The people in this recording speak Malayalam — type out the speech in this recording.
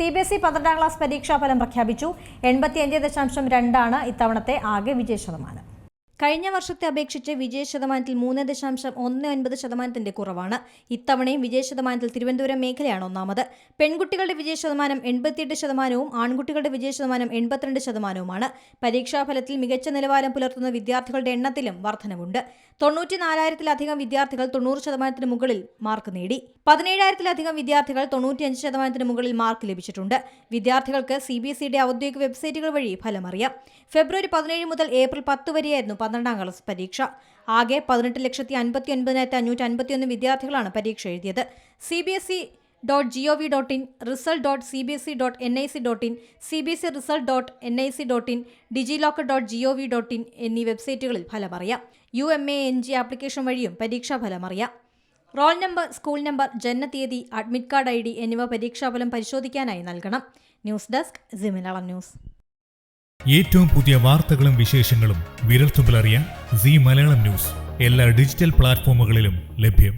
CBSE 12ാം ക്ലാസ് പരീക്ഷാഫലം പ്രഖ്യാപിച്ചു. 85.2 ഇത്തവണത്തെ ആകെ വിജയശതമാനം. കഴിഞ്ഞ വർഷത്തെ അപേക്ഷിച്ച് വിജയശതമാനത്തിൽ 3.19% കുറവാണ്. ഇത്തവണയും വിജയശതമാനത്തിൽ തിരുവനന്തപുരം മേഖലയാണ് ഒന്നാമത്. പെൺകുട്ടികളുടെ വിജയശതമാനം 88%, ആൺകുട്ടികളുടെ വിജയശതമാനം 82%. പരീക്ഷാഫലത്തിൽ മികച്ച നിലവാരം പുലർത്തുന്ന വിദ്യാർത്ഥികളുടെ എണ്ണത്തിലും വർധനവുണ്ട്. 94,000-ലധികം വിദ്യാർത്ഥികൾ 90% മുകളിൽ മാർക്ക് നേടി. 17,000-ലധികം വിദ്യാർത്ഥികൾ 95% മുകളിൽ മാർക്ക് ലഭിച്ചിട്ടുണ്ട്. വിദ്യാർത്ഥികൾക്ക് CBSEയുടെ ഔദ്യോഗിക വെബ്സൈറ്റുകൾ വഴി ഫലമറിയാം. ഫെബ്രുവരി 17 മുതൽ ഏപ്രിൽ 10 വരെയായിരുന്നു 12ാം ക്ലാസ് പരീക്ഷ. ആകെ 18,59,551 വിദ്യാർത്ഥികളാണ് പരീക്ഷ എഴുതിയത്. cbse.gov.in, result.cbse.nic.in, cbseresult.nic.in, digilocker.gov.in എന്നീ വെബ്സൈറ്റുകളിൽ ഫലമറിയാം. UMANG ആപ്ലിക്കേഷൻ വഴിയും പരീക്ഷാഫലമറിയാം. റോൾ നമ്പർ, സ്കൂൾ നമ്പർ, ജനനതീയതി, അഡ്മിറ്റ് കാർഡ് ID എന്നിവ പരീക്ഷാഫലം പരിശോധിക്കാനായി നൽകണം. News desk C Malayalam news. ഏറ്റവും പുതിയ വാർത്തകളും വിശേഷങ്ങളും വിരൽത്തുമ്പിലറിയാൻ സി മലയാളം ന്യൂസ് എല്ലാ ഡിജിറ്റൽ പ്ലാറ്റ്ഫോമുകളിലും ലഭ്യം.